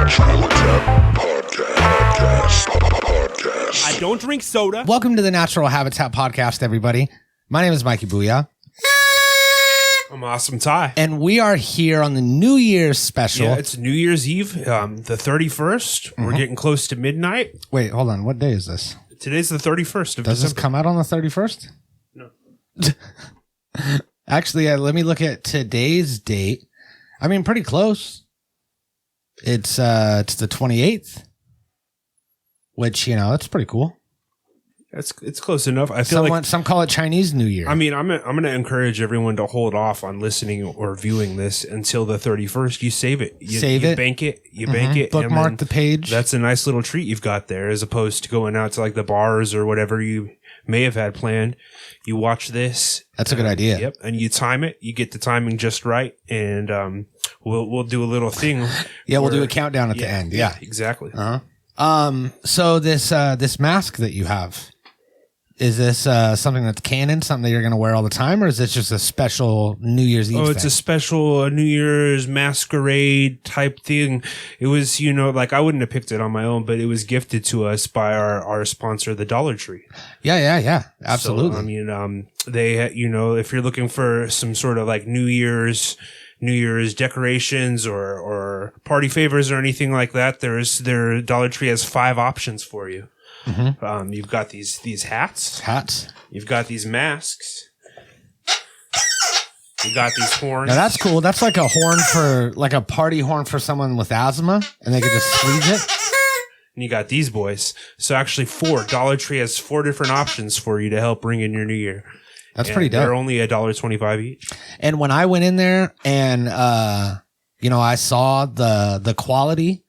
I don't drink soda. Welcome to the Natural Habitat Podcast, everybody. My name is Mikey Booyah. I'm Awesome Ty. And we are here on the New Year's special. Yeah, it's New Year's Eve, the 31st. We're getting close to midnight. Wait, hold on. What day is this? Today's the 31st of Does December. this come out on the 31st? No. Actually, let me look at today's date. I mean, pretty close. It's the 28th, which, you know, it's pretty cool. It's close enough. I feel like some call it Chinese New Year. I mean, I'm going to encourage everyone to hold off on listening or viewing this until the 31st. You save it. You bank it. You bank it. Bookmark the page. That's a nice little treat you've got there, as opposed to going out to like the bars or whatever you may have had planned. You watch this. That's a good idea. Yep. And you time it. You get the timing just right. And we'll do a little thing. Yeah, we'll do a countdown at the end. Yeah. Exactly. So this mask that you have, is this something that's canon, something that you're going to wear all the time, or is this just a special New Year's Eve it's a special New Year's masquerade type thing. It was, like I wouldn't have picked it on my own, but it was gifted to us by our sponsor, the Dollar Tree. Yeah. Absolutely. So, I mean, they, if you're looking for some sort of like New Year's decorations or party favors or anything like that, their Dollar Tree has 5 options for you. Mm-hmm. You've got these hats. You've got these masks. You got these horns. Now that's cool. That's like a horn like a party horn for someone with asthma, and they could just squeeze it. And you got these boys. So actually 4. Dollar Tree has 4 different options for you to help bring in your new year. That's pretty dope. They're only $1.25 each. And when I went in there and, I saw the quality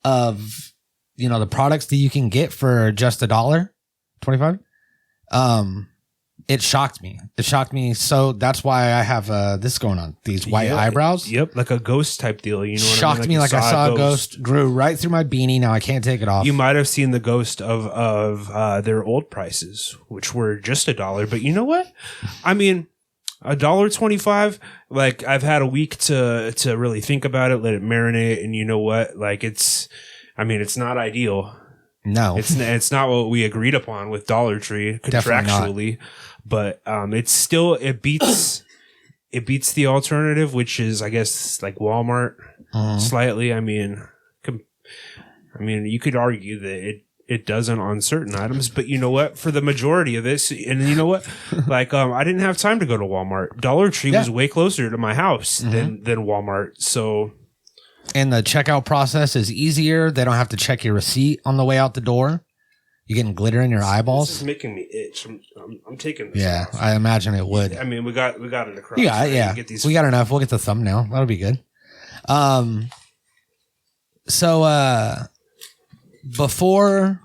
of, the products that you can get for just $1.25, it shocked me. So that's why I have this going on, these white eyebrows. Yep, like a ghost type deal. You know what shocked I mean? me like I saw a ghost, grew right through my beanie. Now I can't take it off. You might have seen the ghost of their old prices, which were just $1. But you know what? I mean, $1.25. Like I've had a week to really think about it, let it marinate, and you know what? Like it's not ideal. No, it's not what we agreed upon with Dollar Tree contractually, but it beats the alternative, which is I guess like Walmart slightly. I mean, you could argue that it doesn't on certain items, but you know what? For the majority of this, and you know what? Like I didn't have time to go to Walmart. Dollar Tree was way closer to my house than Walmart, so. And the checkout process is easier. They don't have to check your receipt on the way out the door. You're getting glitter in your eyeballs. This is making me itch. I'm taking this off. I imagine it would. I mean, we got it across. Yeah. We got enough. We'll get the thumbnail. That'll be good. So before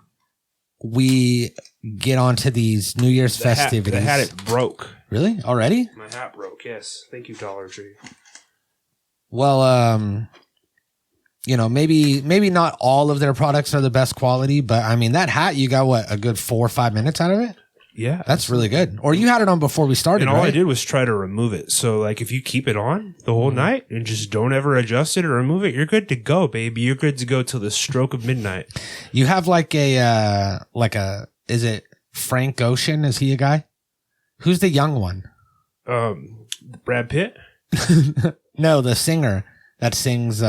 we get onto these New Year's festivities. The hat, it broke. Really? Already? My hat broke, yes. Thank you, Dollar Tree. Well, maybe not all of their products are the best quality, but I mean, that hat, you got what, a good 4 or 5 minutes out of it? Yeah. That's really good. Or you had it on before we started, and all right? I did was try to remove it. So like if you keep it on the whole night and just don't ever adjust it or remove it, you're good to go, baby. You're good to go till the stroke of midnight. You have like is it Frank Ocean? Is he a guy? Who's the young one? Brad Pitt? No, the singer that sings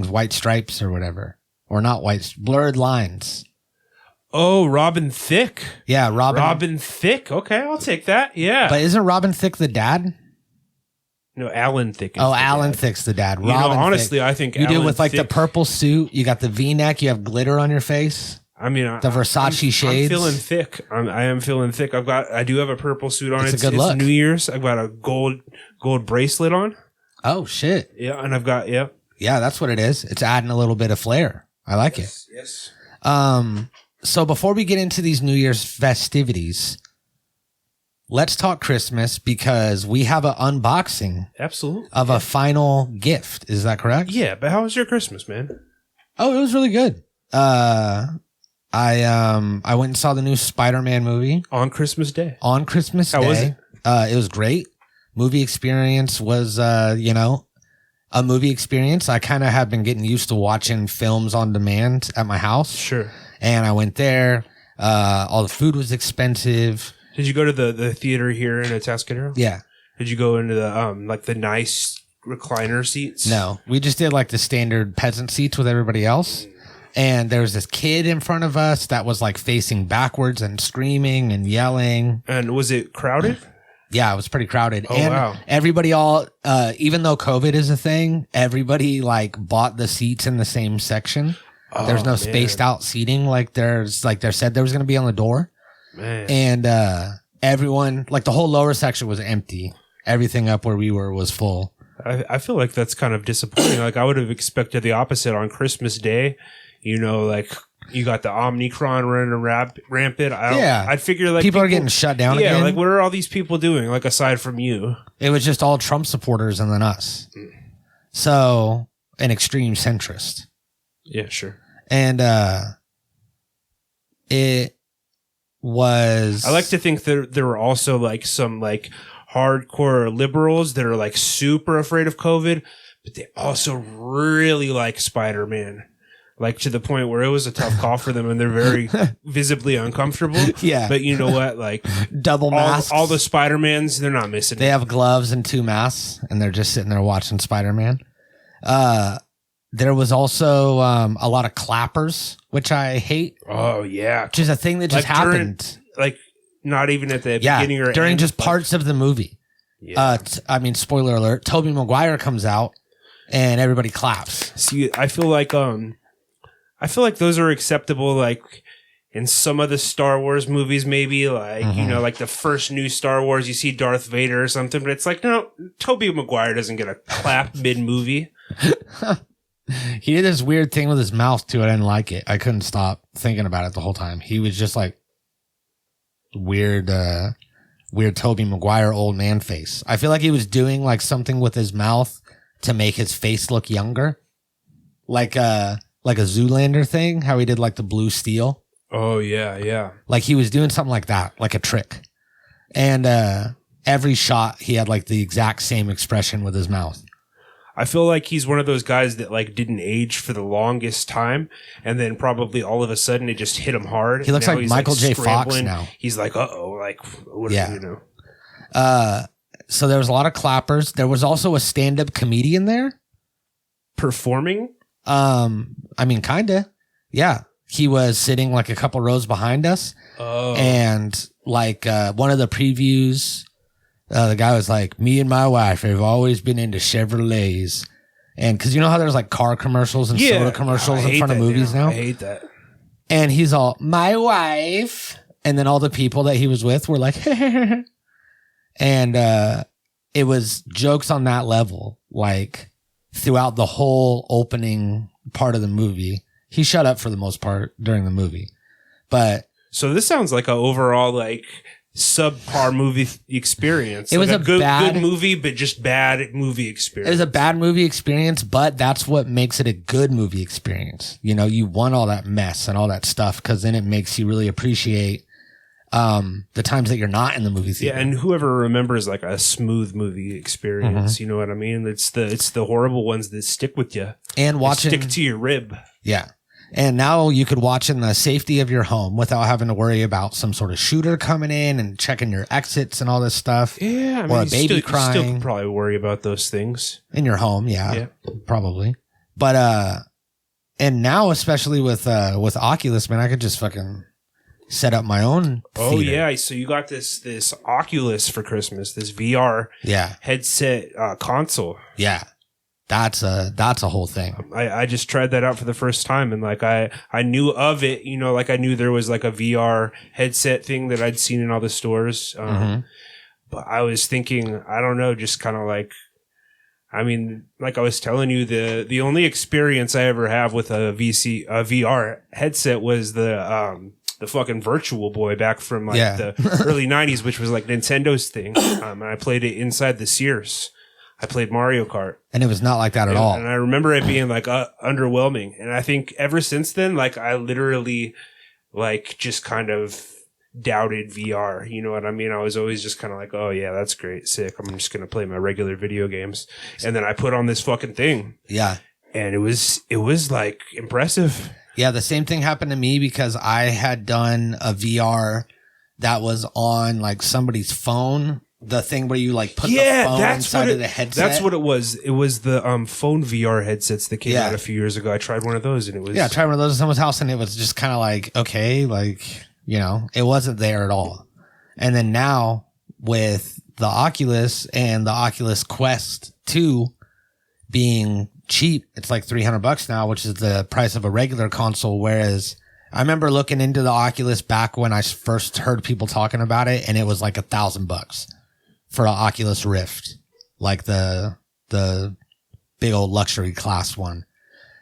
White Stripes or whatever. Or not Blurred Lines. Oh, Robin Thicke. Yeah, Robin Thicke. Okay, I'll take that. Yeah. But isn't Robin Thicke the dad? No, Alan Thicke. Alan Thicke's the dad. Honestly, Thicke. I think you Alan do with like Thicke, the purple suit. You got the V-neck. You have glitter on your face. I mean, the Versace shades. I'm feeling thick. I am feeling thick. I do have a purple suit on. It's a good look. New Year's. I've got a gold bracelet on. Oh shit! Yeah, and I've got Yeah, that's what it is. It's adding a little bit of flair. I like it. Yes. So before we get into these New Year's festivities, let's talk Christmas because we have an unboxing of a final gift. Is that correct? Yeah, but how was your Christmas, man? Oh, it was really good. I went and saw the new Spider-Man movie on Christmas Day. How was it? It was great. Movie experience was, a movie experience. I kind of have been getting used to watching films on demand at my house. Sure. And I went there. All the food was expensive. Did you go to the theater here in Atascadero? Yeah. Did you go into the like the nice recliner seats? No, we just did like the standard peasant seats with everybody else. And there was this kid in front of us that was like facing backwards and screaming and yelling. And was it crowded? Yeah, it was pretty crowded. Oh, and wow. Everybody even though COVID is a thing, everybody like bought the seats in the same section. There's no spaced out seating like there said there was going to be on the door. Man. And everyone, like the whole lower section was empty. Everything up where we were was full. I feel like that's kind of disappointing. Like I would have expected the opposite on Christmas Day. You know, like you got the Omicron running rampant. I'd figure like people are getting shut down again. Yeah, like what are all these people doing? Like aside from you, it was just all Trump supporters and then us. So an extreme centrist. Yeah, sure. And it was. I like to think that there were also like some like hardcore liberals that are like super afraid of COVID, but they also really like Spider-Man. Like to the point where it was a tough call for them and they're very visibly uncomfortable. Yeah. But you know what? Like double masks. All the Spider-Mans, they're not missing They have gloves and 2 masks and they're just sitting there watching Spider-Man. There was also a lot of clappers, which I hate. Oh, yeah. Which is a thing that just happened. Not even at the beginning or during end, just parts of the movie. Yeah. Spoiler alert, Tobey Maguire comes out and everybody claps. See, I feel like those are acceptable, like in some of the Star Wars movies, maybe like, you know, like the first new Star Wars, you see Darth Vader or something, but it's like, no, Tobey Maguire doesn't get a clap mid-movie. He did this weird thing with his mouth too. I didn't like it. I couldn't stop thinking about it the whole time. He was just like weird Tobey Maguire old man face. I feel like he was doing like something with his mouth to make his face look younger. Like a Zoolander thing, how he did like the blue steel. Oh yeah, yeah. Like he was doing something like that, like a trick. And every shot he had like the exact same expression with his mouth. I feel like he's one of those guys that like didn't age for the longest time, and then probably all of a sudden it just hit him hard. He looks like Michael J. Fox now. He's like, like what yeah. You know. So there was a lot of clappers. There was also a stand-up comedian there performing. Kinda. Yeah. He was sitting like a couple rows behind us. Oh. And like one of the previews, the guy was like, me and my wife have always been into Chevrolets. And because you know how there's like car commercials and soda commercials in front of movies now? I hate that. And he's all, my wife. And then all the people that he was with were like, and it was jokes on that level, like throughout the whole opening part of the movie. He shut up for the most part during the movie. But so this sounds like an overall like subpar movie experience. It was like a good movie, but just bad movie experience. It was a bad movie experience, but that's what makes it a good movie experience. You know, you want all that mess and all that stuff because then it makes you really appreciate the times that you're not in the movie theater. Yeah, and whoever remembers like a smooth movie experience, you know what I mean? It's the horrible ones that stick with you. And watching stick to your rib. Yeah. And now you could watch in the safety of your home without having to worry about some sort of shooter coming in and checking your exits and all this stuff. Yeah, I mean, or a baby crying. You still could probably worry about those things in your home. Yeah, probably. But and now especially with Oculus, man, I could just fucking set up my own theater. Oh yeah, so you got this Oculus for Christmas, this VR headset console. Yeah. That's a whole thing. I just tried that out for the first time and like I knew of it, you know, like I knew there was like a VR headset thing that I'd seen in all the stores. But I was thinking, I don't know, just kind of like, I mean, like I was telling you, the only experience I ever have with a VR headset was the fucking Virtual Boy back from like the early 90s, which was like Nintendo's thing. And I played it inside the Sears. I played Mario Kart. And it was not like that at all. And I remember it being like underwhelming. And I think ever since then, like I literally like just kind of doubted VR. You know what I mean? I was always just kind of like, oh yeah, that's great, sick. I'm just gonna play my regular video games. And then I put on this fucking thing. Yeah. And it was like impressive. Yeah, the same thing happened to me because I had done a VR that was on like somebody's phone. The thing where you like put the phone inside of the headset. That's what it was. It was the phone VR headsets that came out a few years ago. I tried one of those and it was... Yeah, I tried one of those at someone's house and it was just kind of like, okay, like, you know, it wasn't there at all. And then now with the Oculus and the Oculus Quest 2 being cheap, it's like $300 now, which is the price of a regular console. Whereas I remember looking into the Oculus back when I first heard people talking about it and it was like $1,000 for an Oculus Rift, like the big old luxury class one.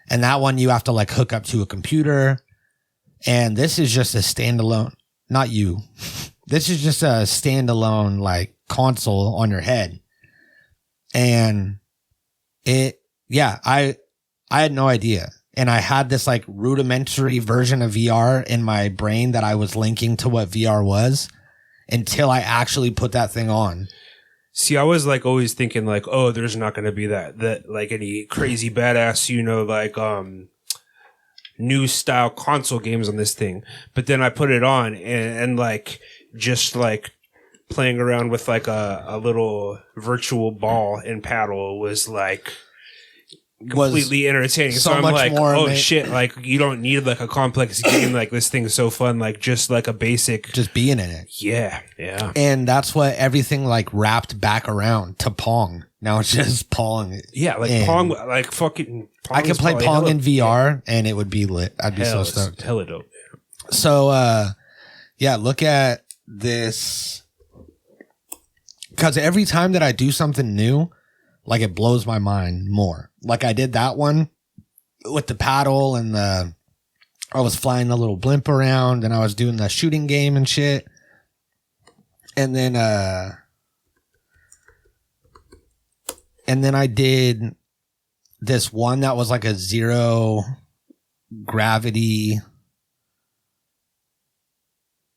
And that one you have to like hook up to a computer. And this is just a standalone, not you. This is just a standalone like console on your head. And I had no idea. And I had this like rudimentary version of VR in my brain that I was linking to what VR was until I actually put that thing on. See, I was like always thinking like, oh, there's not going to be that like any crazy badass, you know, like new style console games on this thing. But then I put it on and like just like playing around with like a little virtual ball and paddle was like completely entertaining. So I'm like, oh shit, like you don't need like a complex game. Like this thing's so fun. Like just like a basic, just being in it. Yeah. And that's what everyththing like wrapped back around to Pong. Now it's just Pong. Yeah, like Pong, like fucking. Pong I could play Pong in VR and it would be lit. I'd be so stoked. Hella dope. So, yeah, look at this. Because every time that I do something new, like it blows my mind more. Like I did that one with the paddle and I was flying the little blimp around and I was doing the shooting game and shit. And then I did this one that was like a zero gravity,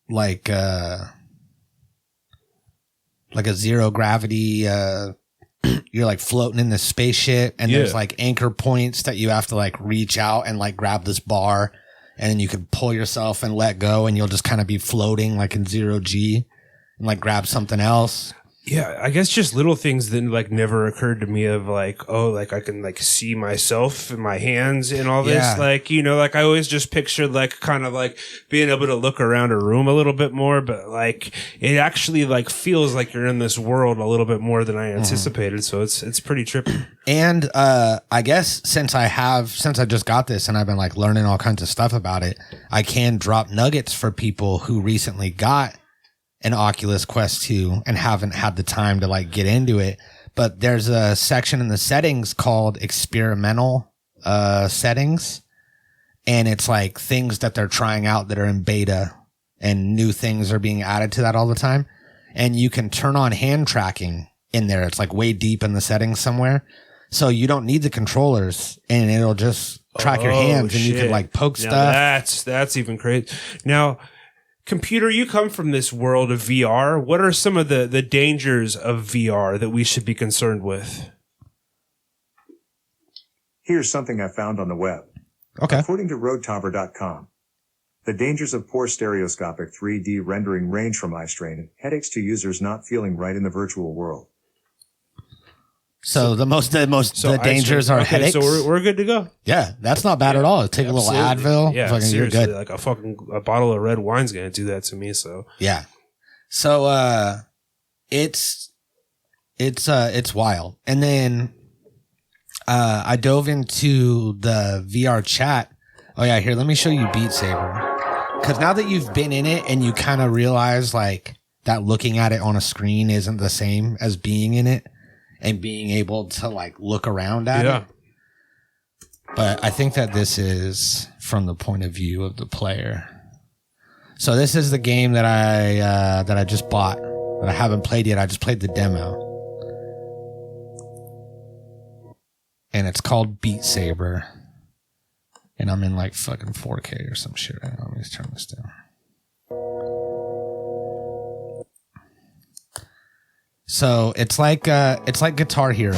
like a zero gravity, you're like floating in the spaceship and there's like anchor points that you have to like reach out and like grab this bar and then you can pull yourself and let go and you'll just kind of be floating like in 0G and like grab something else. Yeah, I guess just little things that like never occurred to me of like, oh, like I can like see myself in my hands and all this. Yeah. Like, you know, like I always just pictured like kind of like being able to look around a room a little bit more, but like it actually like feels like you're in this world a little bit more than I anticipated. So it's pretty trippy. And I guess since I just got this and I've been like learning all kinds of stuff about it, I can drop nuggets for people who recently got an Oculus Quest 2 and haven't had the time to like get into it. But there's a section in the settings called experimental settings. And it's like things that they're trying out that are in beta and new things are being added to that all the time. And you can turn on hand tracking in there. It's like way deep in the settings somewhere. So you don't need the controllers and it'll just track your hands and you can like poke stuff. That's even crazy. Now, computer, you come from this world of VR. What are some of the dangers of VR that we should be concerned with? Here's something I found on the web. Okay. According to roadtopper.com, the dangers of poor stereoscopic 3D rendering range from eye strain and headaches to users not feeling right in the virtual world. So the dangers are headaches. So we're good to go. Yeah, that's not bad at all. Take a little Advil. Yeah, fucking, seriously, you're good. like a bottle of red wine's gonna do that to me. So yeah, so it's wild. And then I dove into the VR chat. Oh yeah, here, let me show you Beat Saber. Because now that you've been in it and you kind of realize like that looking at it on a screen isn't the same as being in it. And being able to like look around at it. But I think that this is from the point of view of the player. So this is the game that I just bought, that I haven't played yet. I just played the demo. And it's called Beat Saber. And I'm in like fucking 4K or some shit right now. Let me just turn this down. So it's like Guitar Hero.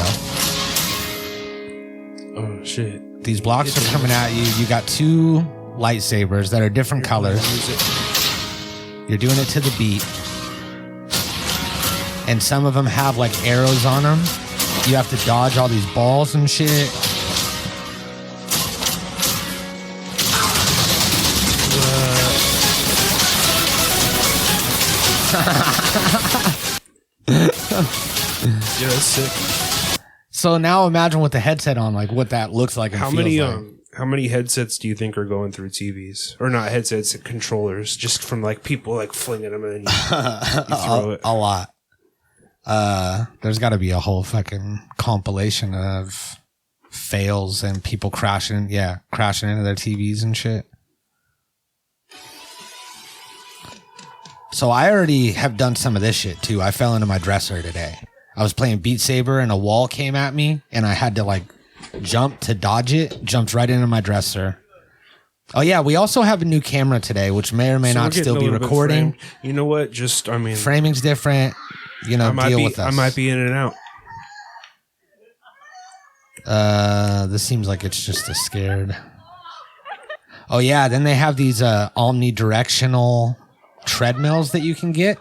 Oh shit! These blocks are coming at you. You got 2 lightsabers that are different colors. You're doing it to the beat, and some of them have like arrows on them. You have to dodge all these balls and shit. Yeah, that's sick. So now imagine with the headset on, like what that looks like. And how feels many like. How many headsets do you think are going through TVs, or not headsets, controllers, just from like people like flinging them and you throw it? A lot. There's got to be a whole fucking compilation of fails and people crashing into their TVs and shit. So I already have done some of this shit too. I fell into my dresser today. I was playing Beat Saber and a wall came at me and I had to like jump to dodge it. Jumped right into my dresser. Oh yeah, we also have a new camera today, which may or may not still be recording. You know what? Framing's different. You know, deal with us. I might be in and out. This seems like it's just a scared. Oh yeah, then they have these omnidirectional treadmills that you can get.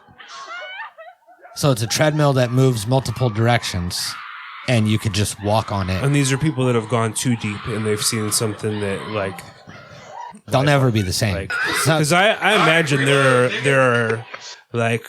So it's a treadmill that moves multiple directions and you could just walk on it. And these are people that have gone too deep and they've seen something that like they'll never be the same. Because I imagine there are like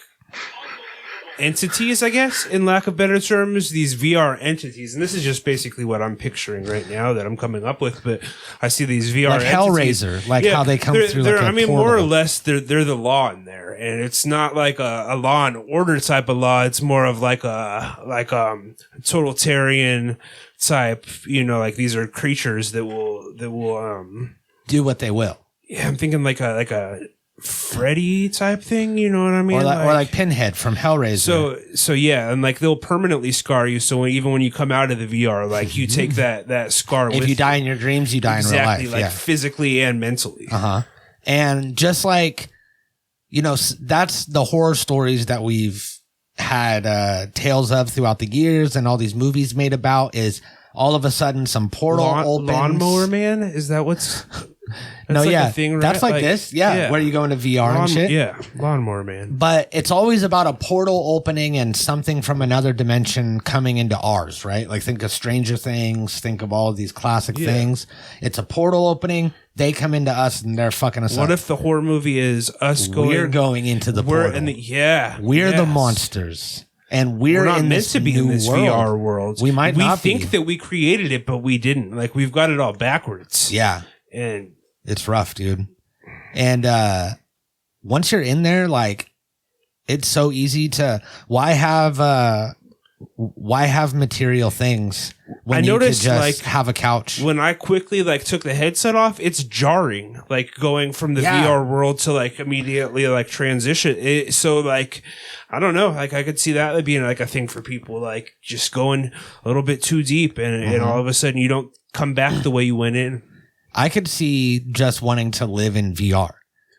entities, I guess, in lack of better terms, these VR entities, and this is just basically what I'm picturing right now that I'm coming up with. But I see these VR like entities. Hellraiser, how they come through. Like I mean, portal. More or less, they're the law in there, and it's not like a law and order type of law. It's more of like a totalitarian type. You know, like these are creatures that will do what they will. Yeah, I'm thinking like a Freddy type thing, you know what I mean? Or like Pinhead from Hellraiser. So yeah, and like they'll permanently scar you. So even when you come out of the VR, like you take that scar. If you die in your dreams, you die in real life. Exactly, like physically and mentally. And just like, you know, that's the horror stories that we've had tales of throughout the years, and all these movies made about is all of a sudden some portal opens. Lawnmower Man, is that what's? That's a thing, right? That's like this, where you go into VR and shit. Yeah, Lawnmower Man. But it's always about a portal opening and something from another dimension coming into ours, right? Like think of Stranger Things, think of all of these classic things. It's a portal opening. They come into us and they're fucking us up. What if the horror movie is us going? We're going into the portal. We're the monsters. And we're not meant to be in this VR world. We might not be. We think that we created it, but we didn't. Like we've got it all backwards. Yeah. And it's rough, dude. And once you're in there, like it's so easy to why have material things when I you noticed, could just like, have a couch? When I quickly like took the headset off, it's jarring, like going from the VR world to like immediately like transition. So like I don't know, like I could see that being like a thing for people, like just going a little bit too deep and all of a sudden you don't come back the way you went in. I could see just wanting to live in VR.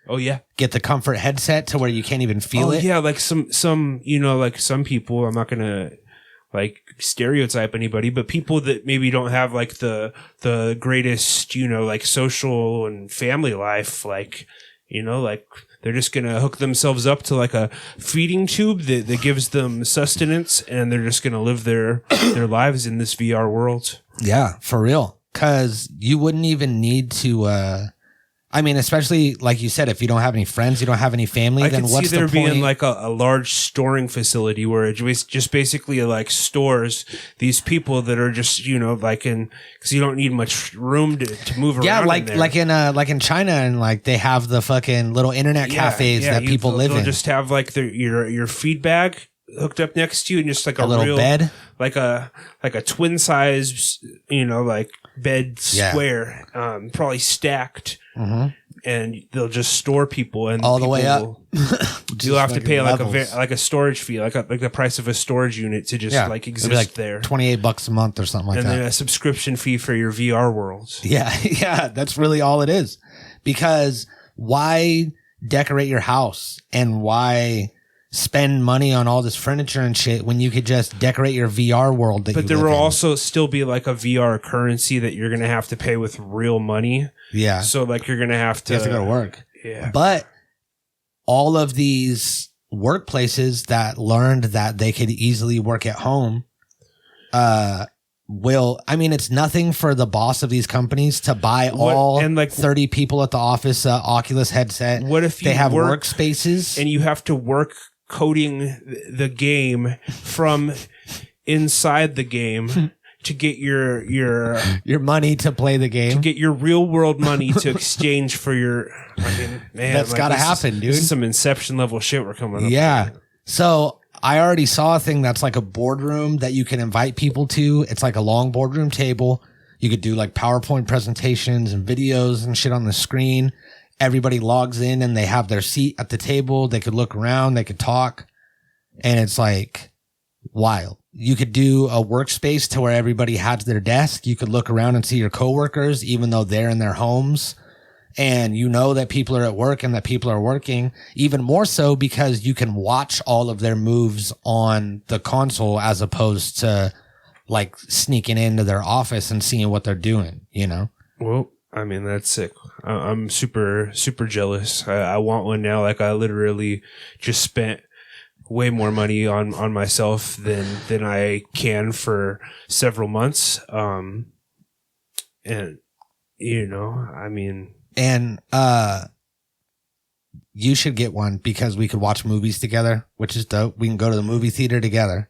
Oh yeah. Get the comfort headset to where you can't even feel it. Yeah, like some you know, like some people, I'm not gonna like stereotype anybody, but people that maybe don't have like the greatest, you know, like social and family life, like, you know, like they're just gonna hook themselves up to like a feeding tube that gives them sustenance, and they're just gonna live their lives in this VR world. Yeah, for real. Because you wouldn't even need to, I mean, especially like you said, if you don't have any friends, you don't have any family, then what's the point? I could see there being like a large storing facility where it just basically like stores these people that are just, you know, like because you don't need much room to move around. Yeah, like in China, and like they have the fucking little internet cafes that people live in. They'll just have like your feed bag hooked up next to you, and just like a little real bed, like a twin size, you know, like bed square, probably stacked, and they'll just store people and all the way up. You'll have to pay like a storage fee, like the price of a storage unit to just like exist like there. $28 a month or something like that, and then a subscription fee for your VR world. Yeah, that's really all it is. Because why decorate your house and why spend money on all this furniture and shit when you could just decorate your VR world. But there will also still be like a VR currency that you're going to have to pay with real money. Yeah. So like you're going to have to go to work. Yeah. But all of these workplaces that learned that they could easily work at home, it's nothing for the boss of these companies to buy all 30 people at the office Oculus headset. What if they have workspaces and you have to work coding the game from inside the game to get your money to play the game, to get your real world money to exchange for your. That's got to happen, dude. This is some Inception level shit we're coming up. Yeah. So I already saw a thing that's like a boardroom that you can invite people to. It's like a long boardroom table. You could do like PowerPoint presentations and videos and shit on the screen. Everybody logs in and they have their seat at the table. They could look around, they could talk, and it's like wild. You could do a workspace to where everybody has their desk. You could look around and see your coworkers, even though they're in their homes. And you know that people are at work and that people are working, even more so because you can watch all of their moves on the console as opposed to like sneaking into their office and seeing what they're doing, you know? Well, I mean, that's sick. I'm super, super jealous. I want one now. Like I literally just spent way more money on myself than I can for several months. And you know, I mean, and you should get one because we could watch movies together, which is dope. We can go to the movie theater together,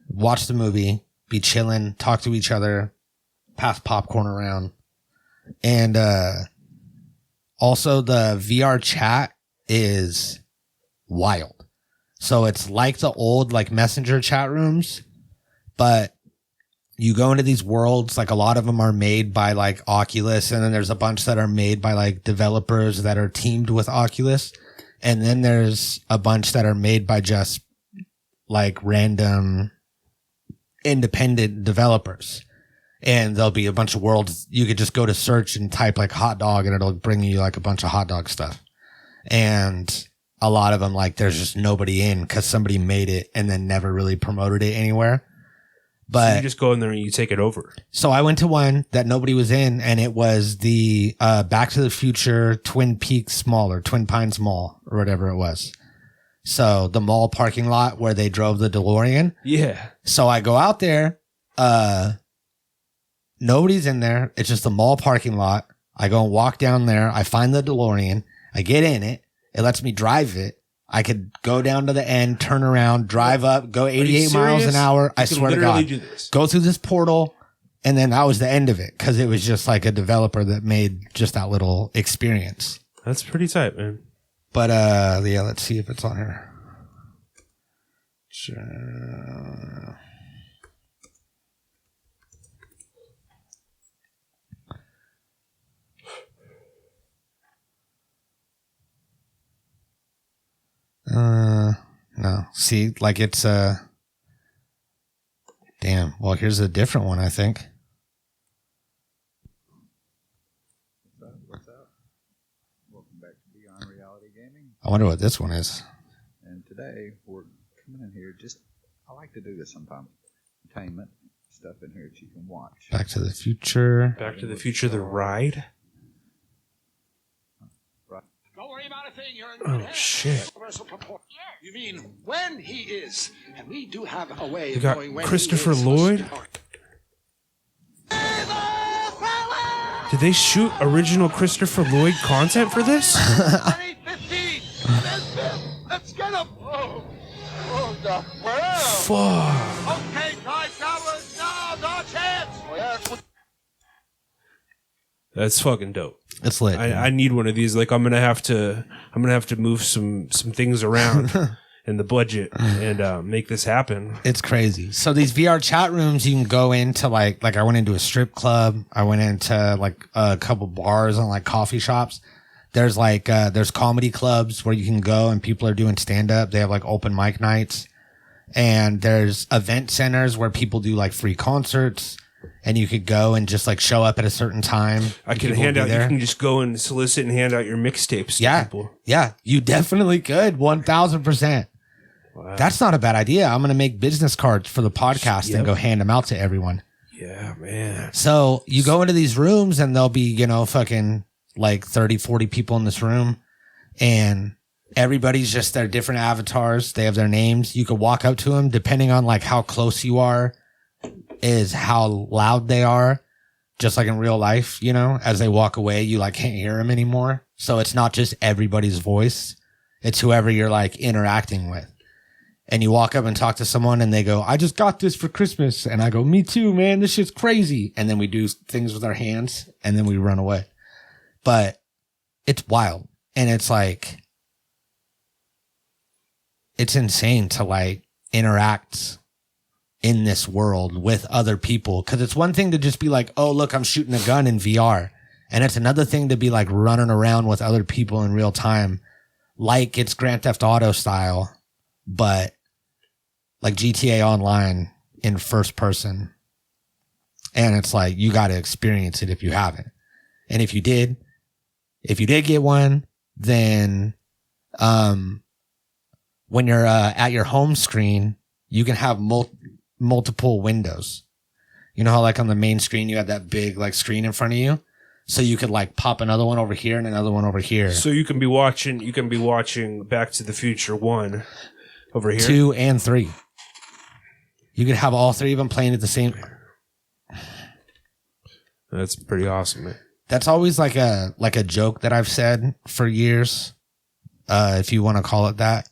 watch the movie, be chilling, talk to each other, pass popcorn around. And also the VR chat is wild. So it's like the old like messenger chat rooms, but you go into these worlds, like a lot of them are made by like Oculus, and then there's a bunch that are made by like developers that are teamed with Oculus. And then there's a bunch that are made by just like random independent developers. And there'll be a bunch of worlds. You could just go to search and type like hot dog and it'll bring you like a bunch of hot dog stuff. And a lot of them, like there's just nobody in because somebody made it and then never really promoted it anywhere. But so you just go in there and you take it over. So I went to one that nobody was in, and it was the Back to the Future Twin Peaks Mall or Twin Pines Mall or whatever it was. So the mall parking lot where they drove the DeLorean. Yeah. So I go out there. Nobody's in there. It's just a mall parking lot. I go and walk down there. I find the DeLorean. I get in it. It lets me drive it. I could go down to the end, turn around, drive up, go 88 miles an hour. I swear to God, go through this portal. And then that was the end of it because it was just like a developer that made just that little experience. That's pretty tight, man. But yeah, let's see if it's on here. Sure. No. See, like it's damn. Well, here's a different one, I think. What's up? Welcome back to Beyond Reality Gaming. I wonder what this one is. And today we're coming in here. I like to do this sometimes. Entertainment stuff in here that you can watch. Back to the Future. Back to the Future, the ride. Don't worry about a thing. You're in Oh, good shit. Yes. You mean when he is, and we do have a way You of got knowing when Christopher he is. Lloyd? Did they shoot original Christopher Lloyd content for this? 2015. Let's get him. Oh, God. Well. Fuck. Okay, Ty Towers, now, no chance. That's fucking dope. It's lit. I need one of these. Like I'm gonna have to move some things around in the budget and make this happen. It's crazy. So these VR chat rooms, you can go into like I went into a strip club. I went into like a couple bars and like coffee shops. There's like there's comedy clubs where you can go and people are doing stand up. They have like open mic nights, and there's event centers where people do like free concerts. And you could go and just like show up at a certain time. I can hand out. You can just go and solicit and hand out your mixtapes to people. Yeah, you definitely could. 1000%. Wow. That's not a bad idea. I'm going to make business cards for the podcast and go hand them out to everyone. Yeah, man. So you go into these rooms and there'll be, fucking like 30, 40 people in this room, and everybody's just their different avatars. They have their names. You could walk up to them, depending on like how close you are is how loud they are. Just like in real life, as they walk away, you like can't hear them anymore. So it's not just everybody's voice. It's whoever you're like interacting with. And you walk up and talk to someone and they go, I just got this for Christmas. And I go, me too, man. This shit's crazy. And then we do things with our hands and then we run away. But it's wild. And it's like, it's insane to like interact in this world with other people. Cause it's one thing to just be like, oh, look, I'm shooting a gun in VR. And it's another thing to be like running around with other people in real time. Like it's Grand Theft Auto style, but like GTA Online in first person. And it's like, you got to experience it if you haven't. And if you did get one, then, when you're at your home screen, you can have multiple windows. You know how like on the main screen, you have that big like screen in front of you. So you could like pop another one over here and another one over here. So you can be watching Back to the Future 1 over here. 2 and 3. You could have all three of them playing at the same. That's pretty awesome, man. That's always like a joke that I've said for years. If you want to call it that,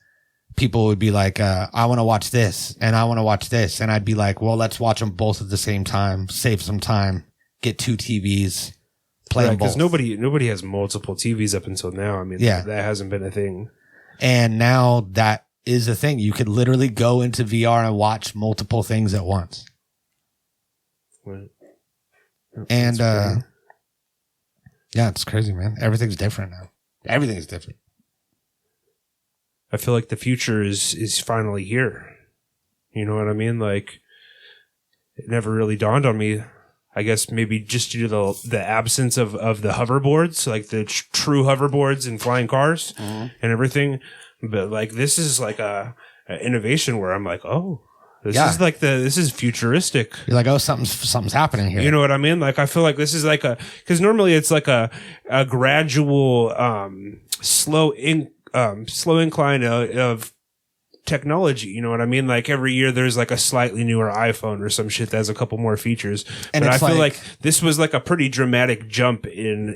people would be like, I want to watch this and I want to watch this. And I'd be like, well, let's watch them both at the same time. Save some time. Get 2 TVs. Play them both. Because nobody has multiple TVs up until now. I mean, that hasn't been a thing. And now that is a thing. You could literally go into VR and watch multiple things at once. Right. And yeah, it's crazy, man. Everything's different now. Everything's different. I feel like the future is finally here. You know what I mean? Like, it never really dawned on me. I guess maybe just due to the absence of the hoverboards, like the true hoverboards and flying cars and everything. But like, this is like a innovation where I'm like, oh, this is futuristic. You're like, oh, something's happening here. You know what I mean? Like, I feel like this is like because normally it's like a gradual, slow incline of technology. You know what I mean? Like every year there's like a slightly newer iPhone or some shit that has a couple more features. And but I feel like this was like a pretty dramatic jump in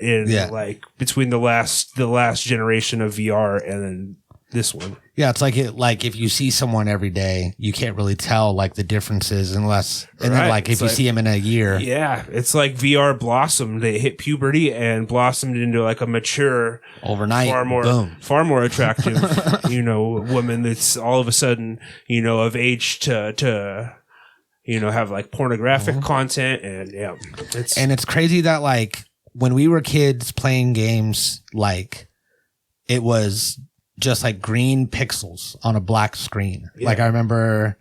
like between the last generation of VR and then this one. Yeah, it's like if you see someone every day, you can't really tell like the differences unless then like if you see them in a year. Yeah, it's like VR blossomed. They hit puberty and blossomed into like a mature, overnight, far more attractive, woman that's all of a sudden, of age to have like pornographic content and it's crazy that like when we were kids playing games, like it was just like green pixels on a black screen. Yeah. Like I remember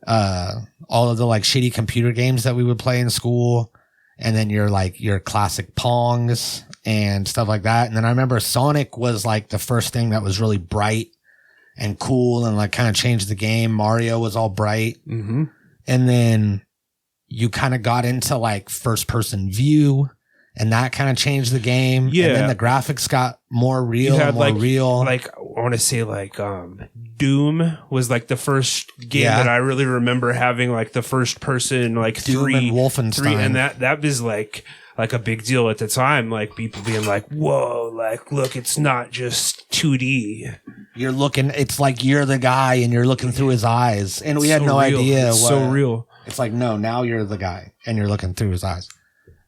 all of the like shitty computer games that we would play in school, and then your classic Pongs and stuff like that. And then I remember Sonic was like the first thing that was really bright and cool and like kind of changed the game. Mario was all bright. Mm-hmm. And then you kind of got into like first person view, and that kind of changed the game. Yeah. And then the graphics got more real, real. Like, I want to say like, Doom was like the first game that I really remember having like the first person, like Doom and Wolfenstein. And that was like a big deal at the time. Like people being like, whoa, like, look, it's not just 2D. You're looking, it's like you're the guy and you're looking through his eyes. And we had no idea. It's so real. It's like, no, now you're the guy and you're looking through his eyes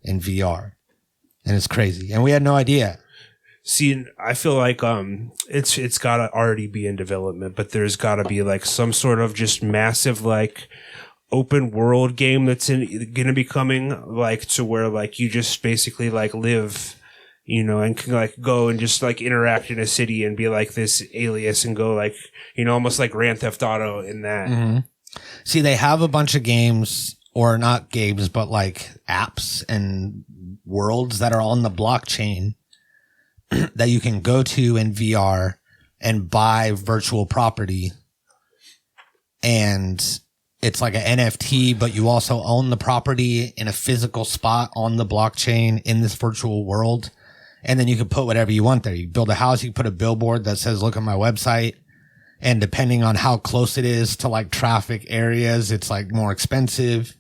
in VR. And it's crazy. And we had no idea. See, I feel like it's got to already be in development, but there's got to be like some sort of just massive like open world game that's going to be coming, like to where like you just basically like live, and can like go and just like interact in a city and be like this alias and go like, almost like Grand Theft Auto in that. Mm-hmm. See, they have a bunch of games, or not games, but like apps and worlds that are on the blockchain that you can go to in VR and buy virtual property and it's like an NFT, but you also own the property in a physical spot on the blockchain in this virtual world. And then you can put whatever you want there. You build a house, you can put a billboard that says, look at my website. And depending on how close it is to like traffic areas, it's like more expensive.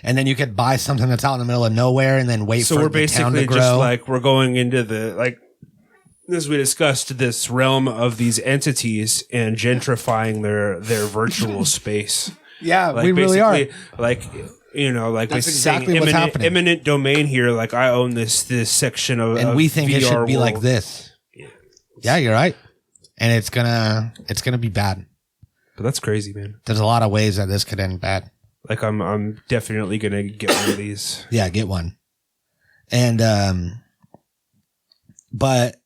And then you could buy something that's out in the middle of nowhere and then wait for the town to grow. So we're basically just like, we're going into the, like, as we discussed, this realm of these entities and gentrifying their virtual space. Yeah, like we really are. Like, you know, like that's exactly what's happening. Eminent domain here. Like, I own this section of we think VR it should be world. Like this. Yeah, you're right. And it's gonna be bad. But that's crazy, man. There's a lot of ways that this could end bad. Like, I'm definitely gonna get one of these. Yeah, get one. And but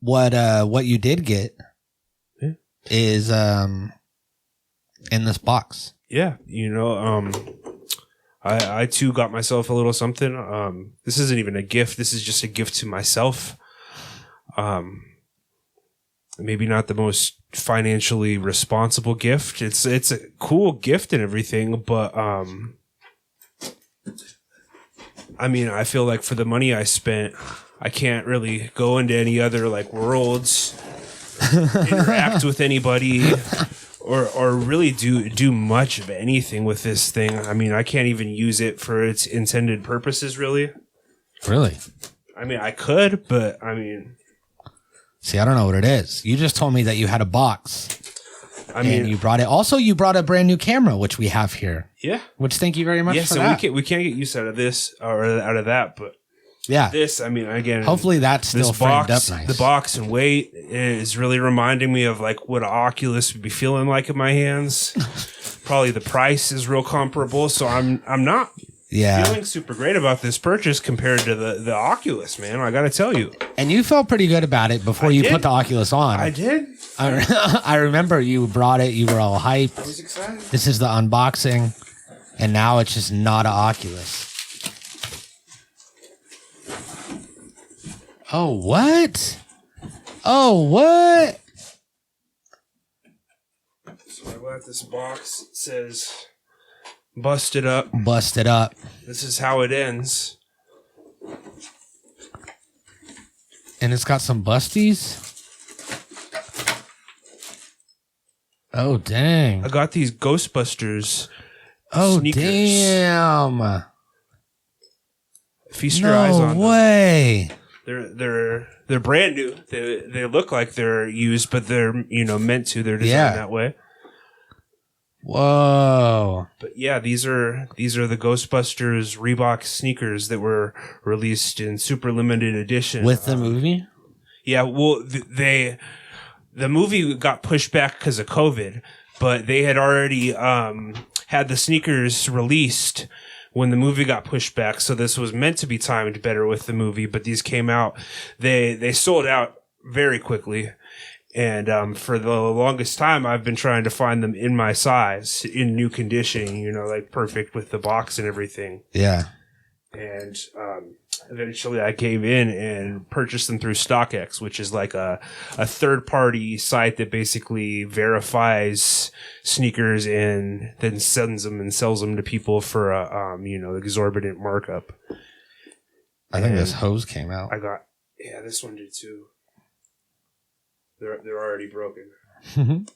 what you did get is in this box. Yeah, you know, I too got myself a little something. This isn't even a gift. This is just a gift to myself. Maybe not the most financially responsible gift. It's a cool gift and everything, but I mean, I feel like for the money I spent, I can't really go into any other like worlds, interact with anybody, or really do much of anything with this thing. I mean, I can't even use it for its intended purposes, really. Really? I mean, I could, but I mean, see, I don't know what it is. You just told me that you had a box. I mean, you brought it. Also, you brought a brand new camera, which we have here. Yeah. Which thank you very much for that. So we can't get use out of this or out of that, but yeah, this. I mean, again, hopefully that's still framed up nice. The box and weight is really reminding me of like what an Oculus would be feeling like in my hands. Probably the price is real comparable, so I'm not feeling super great about this purchase compared to the Oculus, man. I got to tell you. And you felt pretty good about it before you put the Oculus on. I did. I remember you brought it. You were all hyped. I was excited. This is the unboxing, and now it's just not an Oculus. Oh, what? Oh, what? So I got this box. It says, busted up. Busted up. This is how it ends. And it's got some busties? Oh, dang. I got these Ghostbusters sneakers. Damn. Feast your eyes on them. No way. They're brand new. They look like they're used, but they're meant to. They're designed that way. Whoa! But yeah, these are the Ghostbusters Reebok sneakers that were released in super limited edition with the movie. Yeah, well, the movie got pushed back because of COVID, but they had already had the sneakers released when the movie got pushed back, so this was meant to be timed better with the movie, but these came out. They sold out very quickly, and for the longest time, I've been trying to find them in my size, in new condition, like perfect with the box and everything. Yeah. And eventually I gave in and purchased them through StockX, which is like a third-party site that basically verifies sneakers and then sends them and sells them to people for a exorbitant markup. I think this hose came out. This one did too. They're already broken. But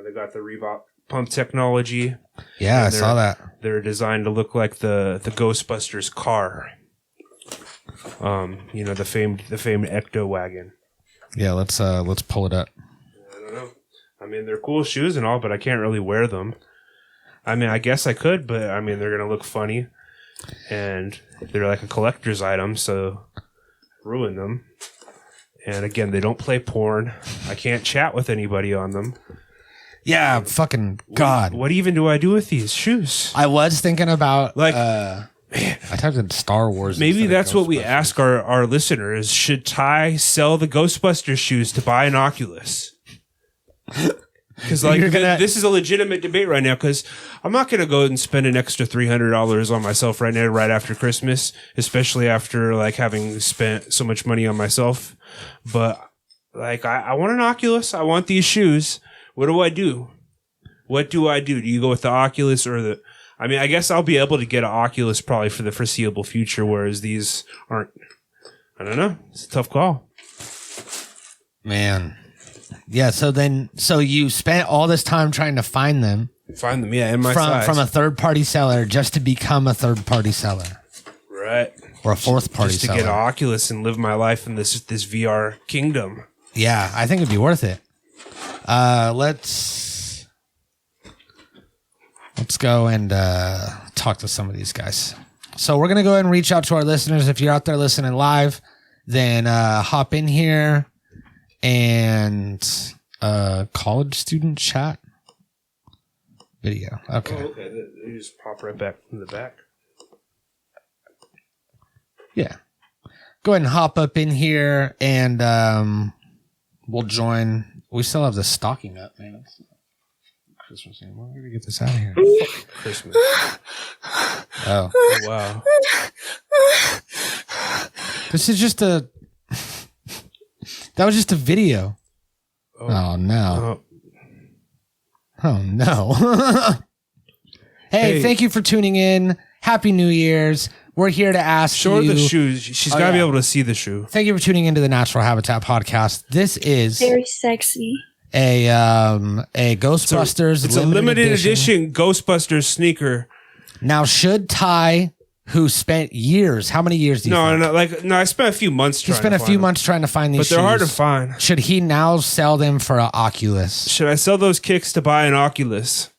they got the Reebok pump technology. Yeah, I saw that. They're designed to look like the Ghostbusters car. The famed Ecto wagon. Yeah, let's pull it up. I don't know. I mean, they're cool shoes and all, but I can't really wear them. I mean, I guess I could, but I mean, they're gonna look funny, and they're like a collector's item, so ruin them. And again, they don't play porn. I can't chat with anybody on them. Yeah, fucking God. What even do I do with these shoes? I was thinking about man. I typed in Star Wars. Maybe that's what we ask our listeners. Should Ty sell the Ghostbusters shoes to buy an Oculus? Because this is a legitimate debate right now, because I'm not going to go and spend an extra $300 on myself right now, right after Christmas, especially after having spent so much money on myself. But Like, I want an Oculus. I want these shoes. What do I do? What do I do? Do you go with the Oculus or the... I mean, I guess I'll be able to get an Oculus probably for the foreseeable future, whereas these aren't... I don't know. It's a tough call. Man. Yeah, so you spent all this time trying to find them. Find them, yeah, in my size. From a third-party seller just to become a third-party seller. Right. Or a fourth-party seller. Just to get an Oculus and live my life in this VR kingdom. Yeah, I think it'd be worth it. Let's go and talk to some of these guys. So we're going to go ahead and reach out to our listeners. If you're out there listening live, then hop in here and college student chat video. Okay. Oh, okay. You just pop right back from the back. Yeah. Go ahead and hop up in here and we'll join. We still have the stocking up, man. Christmas anymore. We're gonna get this out of here. Christmas. Oh wow. This is just that was just a video. Oh no. Oh no. Hey, thank you for tuning in. Happy New Year's. We're here to ask Show you. her the shoes. She's got to be able to see the shoe. Thank you for tuning into the Natural Habitat Podcast. This is very sexy. A Ghostbusters. It's a limited edition Ghostbusters sneaker. Now, should Ty, who spent years, how many years do you think? I spent a few months trying to find them. He spent a few months trying to find these shoes. But they're hard to find. Should he now sell them for an Oculus? Should I sell those kicks to buy an Oculus?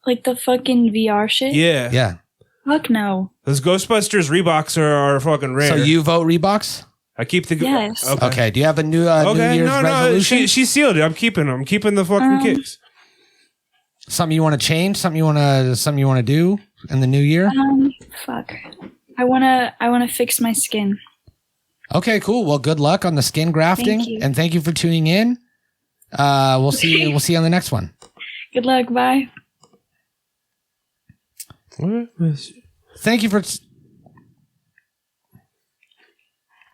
Like the fucking VR shit? Yeah. Yeah. Fuck no. Those Ghostbusters Reeboks are fucking rare. So you vote Reeboks? I keep the... Yes. Okay. Do you have a new New Year's resolution? She sealed it. I'm keeping them. I'm keeping the fucking kicks. Something you want to change? Something you want to do in the new year? Fuck. I wanna fix my skin. Okay, cool. Well, good luck on the skin grafting, and thank you for tuning in. We'll see you on the next one. Good luck. Bye. Thank you for.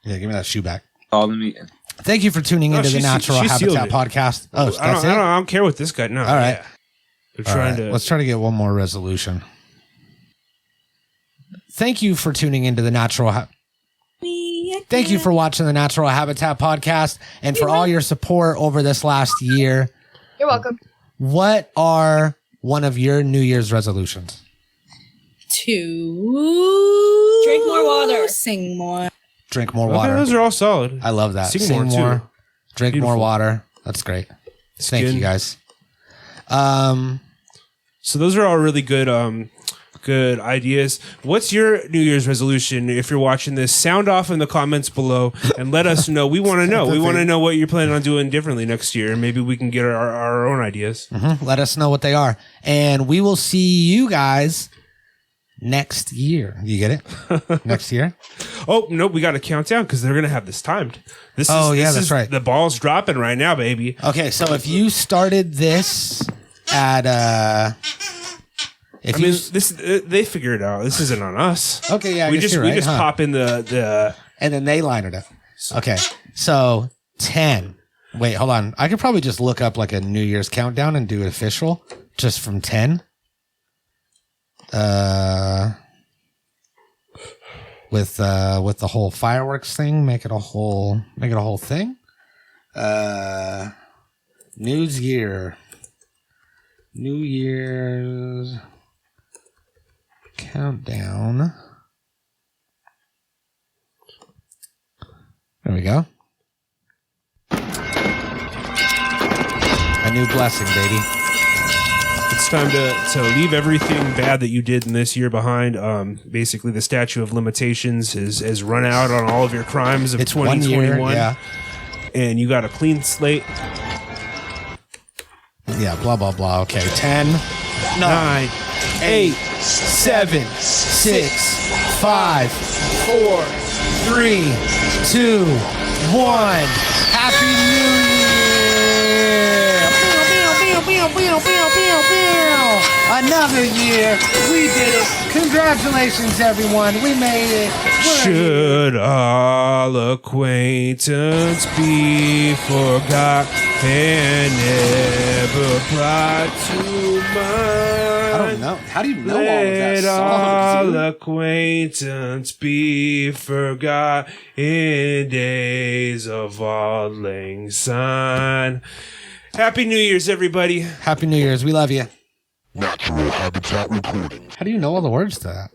Yeah, give me that shoe back. Thank you for tuning into the Natural Habitat Podcast. Oh, that's it? I don't care what this guy. No. All right. Yeah. Let's try to get one more resolution. Thank you for tuning into the Natural Thank you for watching the Natural Habitat Podcast and for all your support over this last year. You're welcome. What are one of your New Year's resolutions? To drink more water. Sing more. Drink more water. Those are all solid. I love that. Sing more. Drink more water. That's great. Thank you guys. So those are all really good good ideas. What's your New Year's resolution? If you're watching this, sound off in the comments below and let us know. We want to know. We want to know what you're planning on doing differently next year. Maybe we can get our own ideas. Mm-hmm. Let us know what they are. And we will see you guys next year. You get it? Next year? Oh, no, we got to count down because they're going to have this timed. That's right. The ball's dropping right now, baby. Okay, so if you started this at... they figure it out. This isn't on us. Okay, yeah, we just pop in the and then they line it up. Okay, so 10. Wait, hold on. I could probably just look up like a New Year's countdown and do it official, just from 10. With the whole fireworks thing, make it a whole thing. New Year's countdown. There we go. A new blessing, baby. It's time to leave everything bad that you did in this year behind. Basically, the statute of limitations has run out on all of your crimes of 2021. 1 year, yeah. And you got a clean slate. Yeah, blah, blah, blah. Okay, 10, 9, 8, 7, 6, 5, 4, 3, 2, 1. Happy New Year! Another year. We did it. Congratulations, everyone. We made it. Should all acquaintance be forgot and never brought to mind? I don't know. How do you know all of that Let song? all dude? acquaintance be forgot in days of Auld Lang Syne. Happy New Year's, everybody. Happy New Year's. We love you. Natural Habitat Recording. How do you know all the words to that?